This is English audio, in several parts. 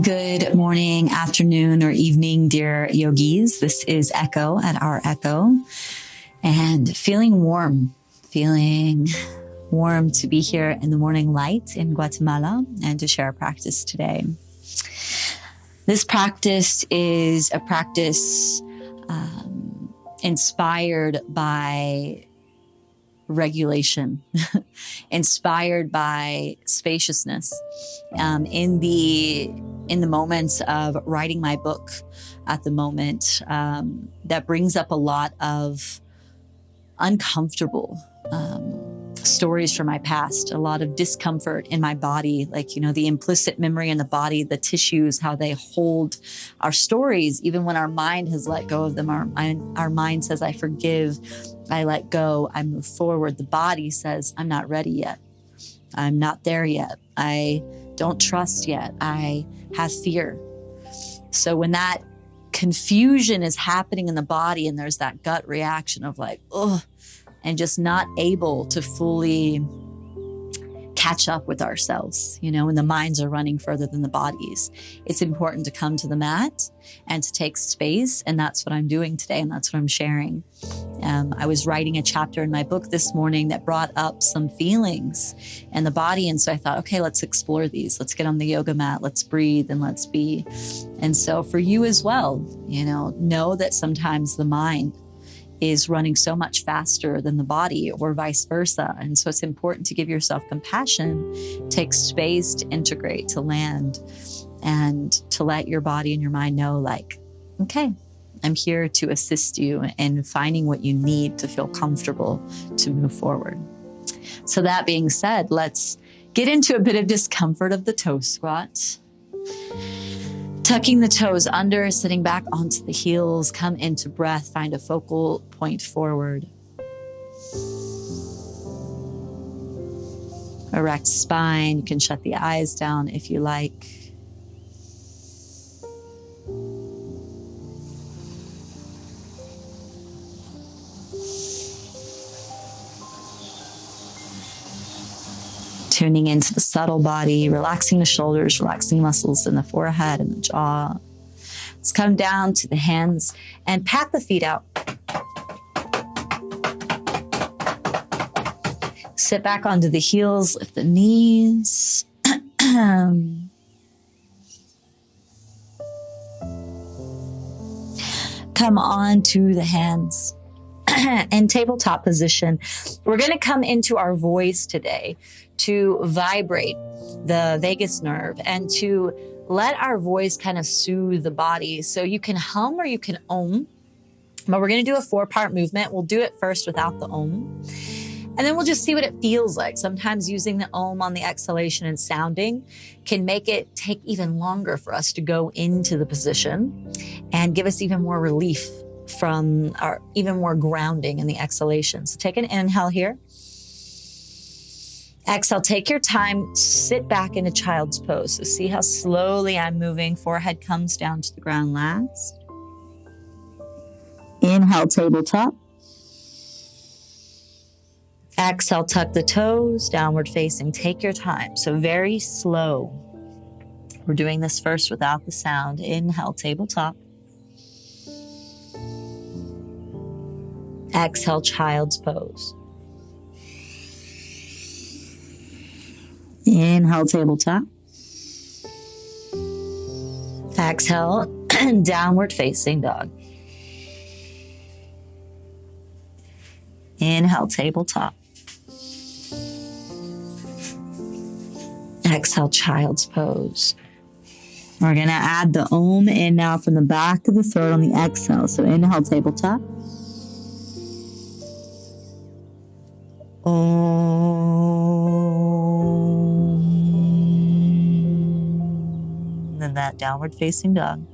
Good morning, afternoon, or evening, dear yogis. This is Echo at Our Echo, and feeling warm to be here in the morning light in Guatemala and to share our practice today. This practice is a practice inspired by regulation, inspired by spaciousness. In the moments of writing my book at the moment, that brings up a lot of uncomfortable stories from my past, a lot of discomfort in my body, like, the implicit memory in the body, the tissues, how they hold our stories, even when our mind has let go of them. Our mind says, I forgive, I let go, I move forward. The body says, I'm not ready yet. I'm not there yet. I don't trust yet. I have fear. So when that confusion is happening in the body and there's that gut reaction of like, ugh, and just not able to fully catch up with ourselves, when the minds are running further than the bodies, it's important to come to the mat and to take space. And that's what I'm doing today. And that's what I'm sharing. I was writing a chapter in my book this morning that brought up some feelings in the body. And so I thought, okay, let's explore these. Let's get on the yoga mat. Let's breathe and let's be. And so for you as well, know that sometimes the mind is running so much faster than the body or vice versa. And so it's important to give yourself compassion, take space to integrate, to land, and to let your body and your mind know, like, okay, I'm here to assist you in finding what you need to feel comfortable to move forward. So that being said, let's get into a bit of discomfort of the toe squat. Tucking the toes under, sitting back onto the heels, come into breath, find a focal point forward. Erect spine, you can shut the eyes down if you like. Tuning into the subtle body, relaxing the shoulders, relaxing muscles in the forehead and the jaw. Let's come down to the hands and pat the feet out. Sit back onto the heels, lift the knees. Come on to the hands. In tabletop position, we're going to come into our voice today to vibrate the vagus nerve and to let our voice kind of soothe the body. So you can hum or you can om, but we're going to do a 4-part movement. We'll do it first without the om, and then we'll just see what it feels like. Sometimes using the om on the exhalation and sounding can make it take even longer for us to go into the position and give us even more relief from our even more grounding in the exhalation. So take an inhale here. Exhale, take your time, sit back in a child's pose. So see how slowly I'm moving. Forehead comes down to the ground last. Inhale, tabletop. Exhale, tuck the toes, downward facing. Take your time. So very slow. We're doing this first without the sound. Inhale, tabletop. Exhale, child's pose. Inhale, tabletop. Exhale, downward facing dog. Inhale, tabletop. Exhale, child's pose. We're going to add the om in now from the back of the throat on the exhale. So inhale, tabletop. Then that downward facing dog.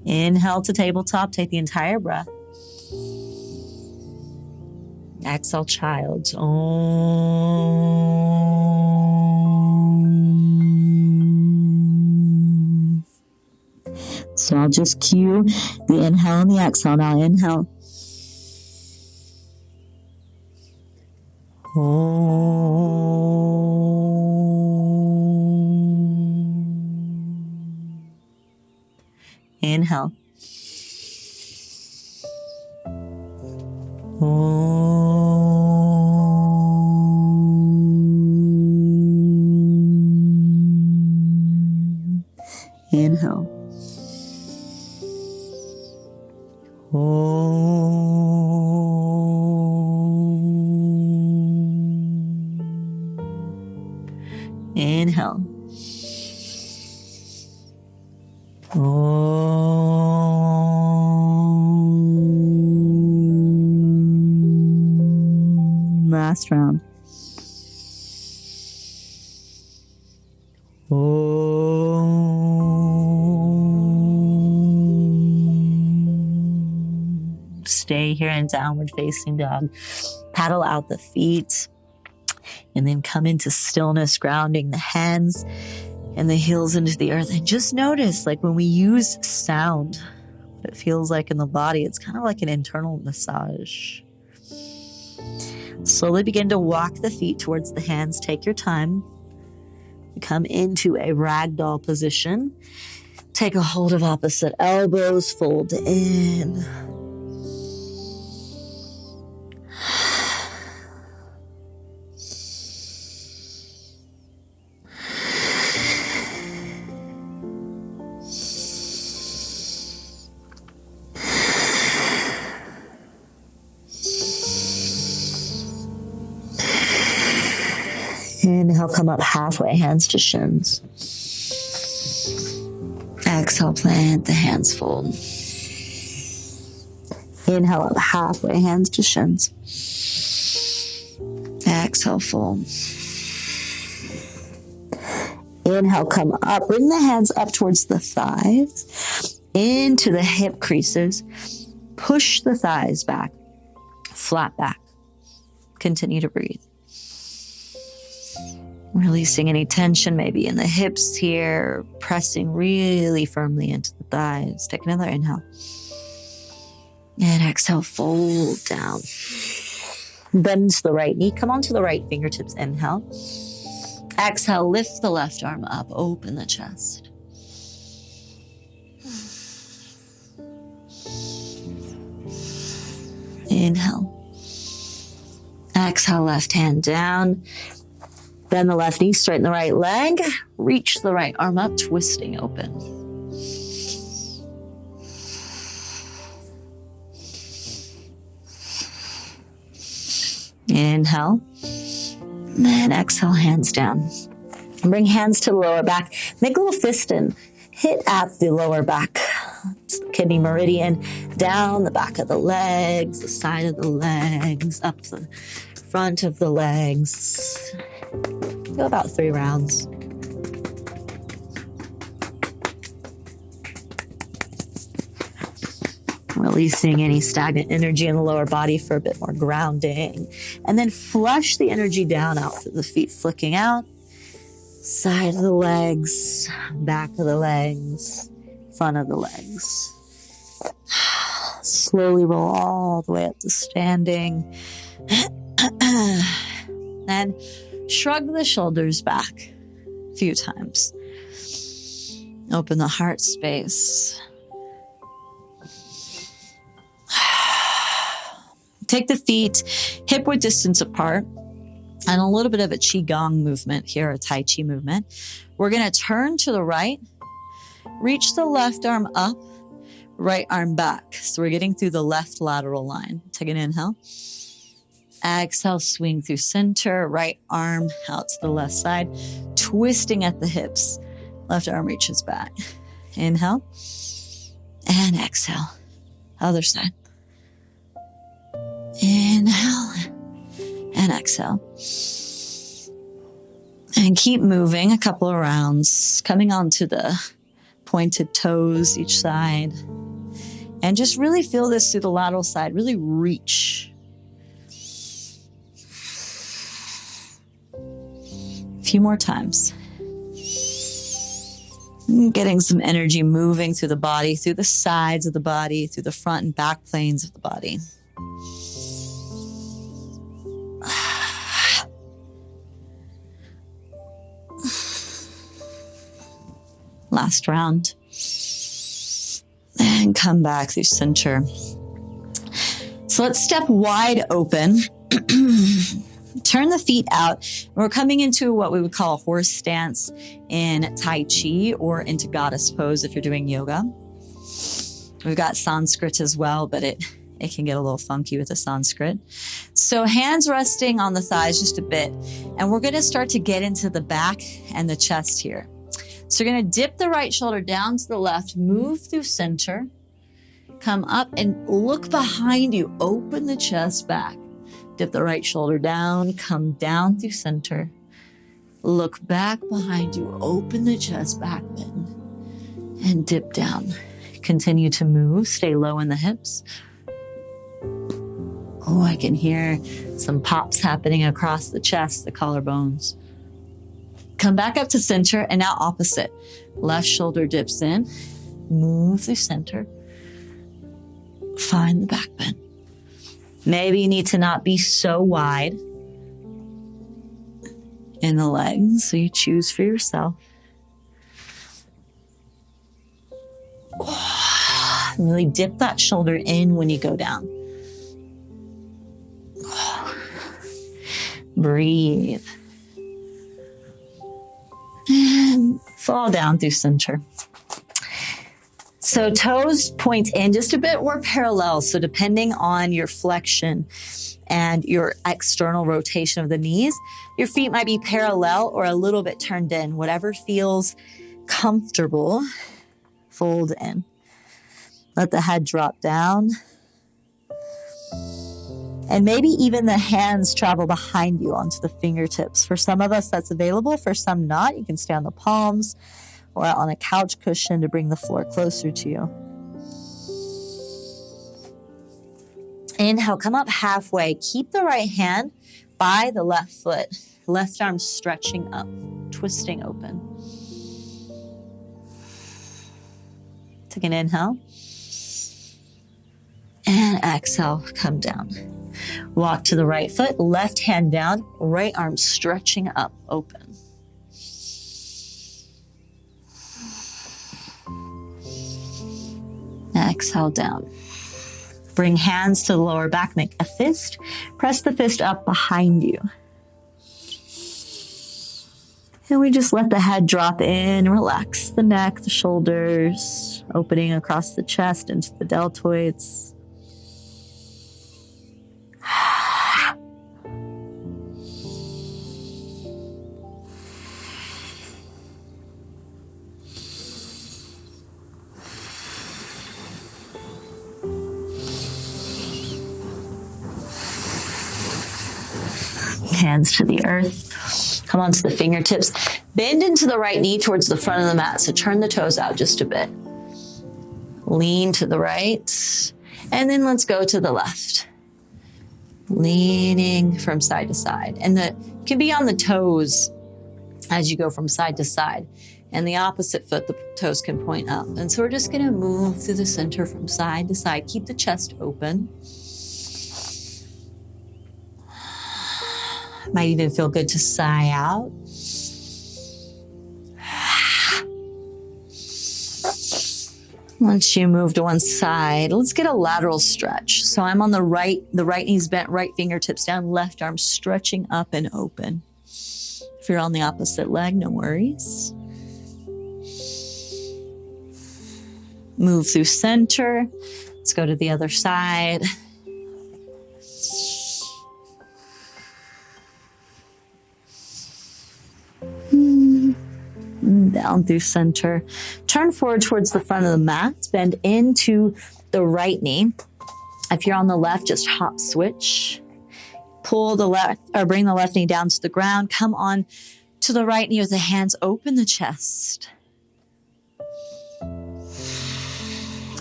Inhale to tabletop, take the entire breath. Exhale, child's om. So I'll just cue the inhale and the exhale. Now inhale. Om. Inhale. Inhale. Inhale. Last round. Stay here in downward facing dog. Paddle out the feet and then come into stillness, grounding the hands and the heels into the earth. And just notice, like when we use sound, what it feels like in the body, it's kind of like an internal massage. Slowly begin to walk the feet towards the hands. Take your time. Come into a ragdoll position. Take a hold of opposite elbows. Fold in. Inhale, come up halfway, hands to shins. Exhale, plant the hands, fold. Inhale up halfway, hands to shins. Exhale, fold. Inhale, come up. Bring the hands up towards the thighs, into the hip creases. Push the thighs back, flat back. Continue to breathe. Releasing any tension maybe in the hips here, pressing really firmly into the thighs. Take another inhale. And exhale, fold down. Bend to the right knee. Come onto the right fingertips. Inhale. Exhale, lift the left arm up. Open the chest. Inhale. Exhale, left hand down. Bend the left knee, straighten the right leg. Reach the right arm up, twisting open. Inhale. Then exhale, hands down. Bring hands to the lower back. Make a little fist and hit at the lower back. Kidney meridian, down the back of the legs, the side of the legs, up the front of the legs. Go about 3 rounds. Releasing any stagnant energy in the lower body for a bit more grounding. And then flush the energy down out through the feet, flicking out. Side of the legs, back of the legs, front of the legs. Slowly roll all the way up to standing. Then shrug the shoulders back a few times. Open the heart space. Take the feet hip-width distance apart and a little bit of a Qigong movement here, a Tai Chi movement. We're going to turn to the right, reach the left arm up, right arm back. So we're getting through the left lateral line. Take an inhale. Exhale, swing through center, right arm out to the left side, twisting at the hips. Left arm reaches back. Inhale and exhale. Other side. Inhale and exhale. And keep moving a couple of rounds, coming onto the pointed toes each side. And just really feel this through the lateral side. Really reach. A few more times. Getting some energy moving through the body, through the sides of the body, through the front and back planes of the body. Last round. And come back through center. So let's step wide open. Turn the feet out. We're coming into what we would call a horse stance in Tai Chi, or into goddess pose if you're doing yoga. We've got Sanskrit as well, but it can get a little funky with the Sanskrit. So hands resting on the thighs just a bit. And we're going to start to get into the back and the chest here. So you're going to dip the right shoulder down to the left, move through center, come up and look behind you, open the chest back. Dip the right shoulder down, come down through center, look back behind you, open the chest back bend, and dip down. Continue to move, stay low in the hips. Oh, I can hear some pops happening across the chest, the collarbones. Come back up to center, and now opposite. Left shoulder dips in, move through center, find the back bend. Maybe you need to not be so wide in the legs, so you choose for yourself. And really dip that shoulder in when you go down. Breathe. And fall down through center. So toes point in just a bit more parallel. So depending on your flexion and your external rotation of the knees, your feet might be parallel or a little bit turned in. Whatever feels comfortable, fold in. Let the head drop down. And maybe even the hands travel behind you onto the fingertips. For some of us, that's available. For some not. You can stay on the palms or on a couch cushion to bring the floor closer to you. Inhale, come up halfway. Keep the right hand by the left foot. Left arm stretching up, twisting open. Take an inhale. And exhale, come down. Walk to the right foot, left hand down, right arm stretching up, open. Exhale down. Bring hands to the lower back, make a fist. Press the fist up behind you. And we just let the head drop in, relax the neck, the shoulders, opening across the chest into the deltoids. Hands to the earth. Come onto the fingertips. Bend into the right knee towards the front of the mat. So turn the toes out just a bit. Lean to the right. And then let's go to the left. Leaning from side to side. And you can be on the toes as you go from side to side. And the opposite foot, the toes can point up. And so we're just going to move through the center from side to side. Keep the chest open. Might even feel good to sigh out. Once you move to one side, let's get a lateral stretch. So I'm on the right knee's bent, right fingertips down, left arm stretching up and open. If you're on the opposite leg, no worries. Move through center. Let's go to the other side. Down through center. Turn forward towards the front of the mat. Bend into the right knee. If you're on the left, just hop switch. Pull the left, or bring the left knee down to the ground. Come on to the right knee with the hands. Open the chest.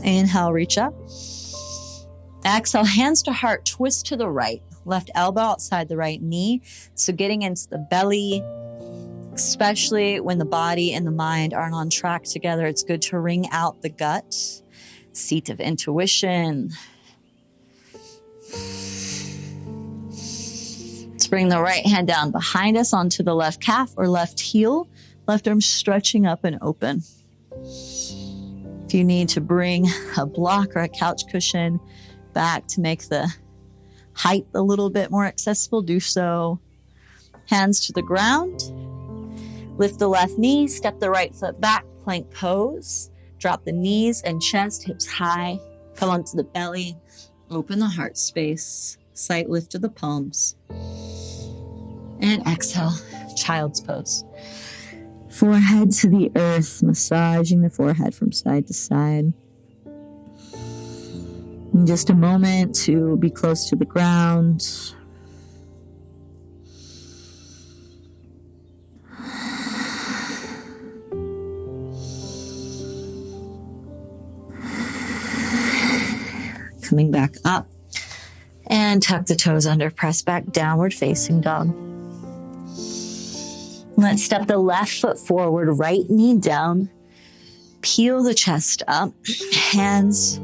Inhale, reach up. Exhale, hands to heart. Twist to the right. Left elbow outside the right knee. So getting into the belly. Especially when the body and the mind aren't on track together, it's good to wring out the gut, seat of intuition. Let's bring the right hand down behind us onto the left calf or left heel, left arm stretching up and open. If If you need to bring a block or a couch cushion back to make the height a little bit more accessible, do so. Hands to the ground. Lift the left knee, step the right foot back, plank pose. Drop the knees and chest, hips high. Come onto the belly. Open the heart space. Slight lift of the palms. And exhale, child's pose. Forehead to the earth, massaging the forehead from side to side. In just a moment to be close to the ground. Coming back up and tuck the toes under, press back, downward facing dog. Let's step the left foot forward, right knee down, peel the chest up, hands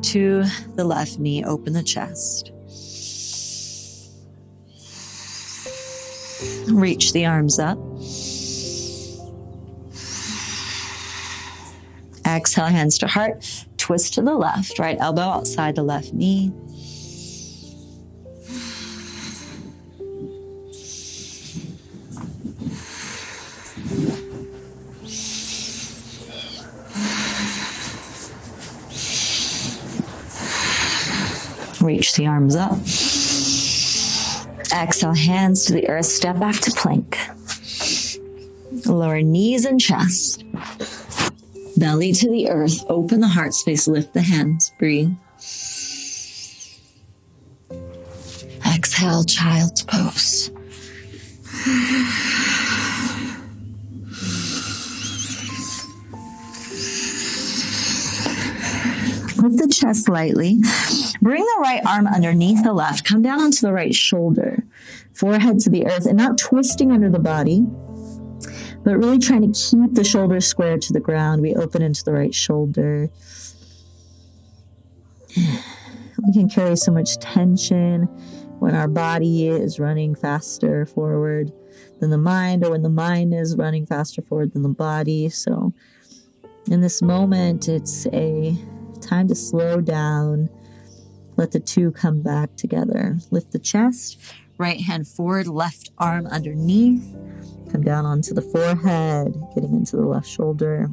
to the left knee, open the chest. Reach the arms up. Exhale, hands to heart. Twist to the left, right elbow outside the left knee. Reach the arms up. Exhale, hands to the earth, step back to plank. Lower knees and chest. Belly to the earth, open the heart space, lift the hands, breathe. Exhale, child's pose. Lift the chest lightly. Bring the right arm underneath the left. Come down onto the right shoulder. Forehead to the earth and not twisting under the body, but really trying to keep the shoulders square to the ground. We open into the right shoulder. We can carry so much tension when our body is running faster forward than the mind, or when the mind is running faster forward than the body. So in this moment, it's a time to slow down. Let the two come back together. Lift the chest, right hand forward, left arm underneath. Come down onto the forehead, getting into the left shoulder.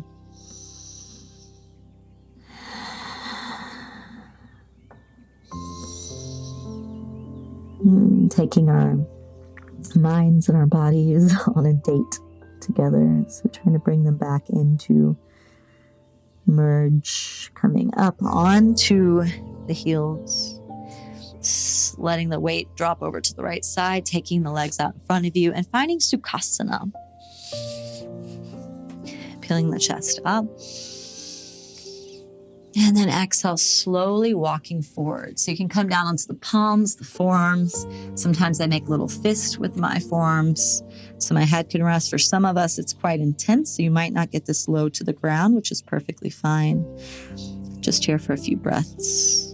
Taking our minds and our bodies on a date together. So trying to bring them back into merge, coming up onto the heels. Letting the weight drop over to the right side, taking the legs out in front of you and finding Sukhasana. Peeling the chest up. And then exhale, slowly walking forward. So you can come down onto the palms, the forearms. Sometimes I make little fists with my forearms so my head can rest. For some of us, it's quite intense, so you might not get this low to the ground, which is perfectly fine. Just here for a few breaths.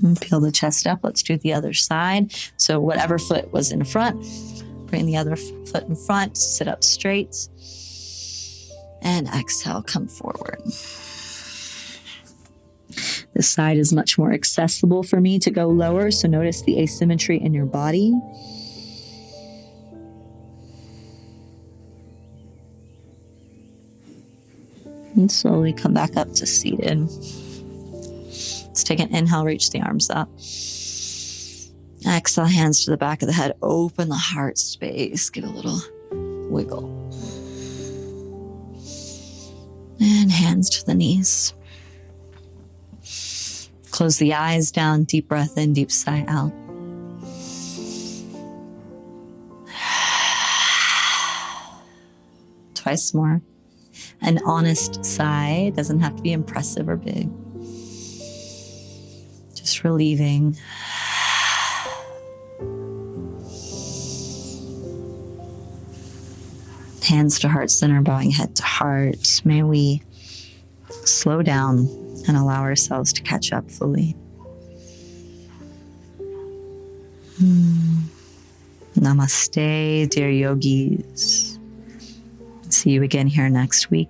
And peel the chest up. Let's do the other side. So whatever foot was in front, bring the other foot in front, sit up straight. And exhale, come forward. This side is much more accessible for me to go lower, so notice the asymmetry in your body. And slowly come back up to seated. Let's take an inhale, reach the arms up. Exhale, hands to the back of the head. Open the heart space. Get a little wiggle. And hands to the knees. Close the eyes down. Deep breath in, deep sigh out. Twice more. An honest sigh. Doesn't have to be impressive or big. Just relieving. Hands to heart center, bowing head to heart. May we slow down and allow ourselves to catch up fully. Namaste, dear yogis. See you again here next week.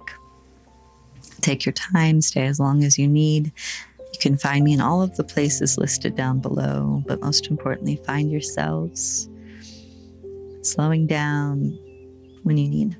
Take your time, stay as long as you need. You can find me in all of the places listed down below, but most importantly, find yourselves slowing down when you need.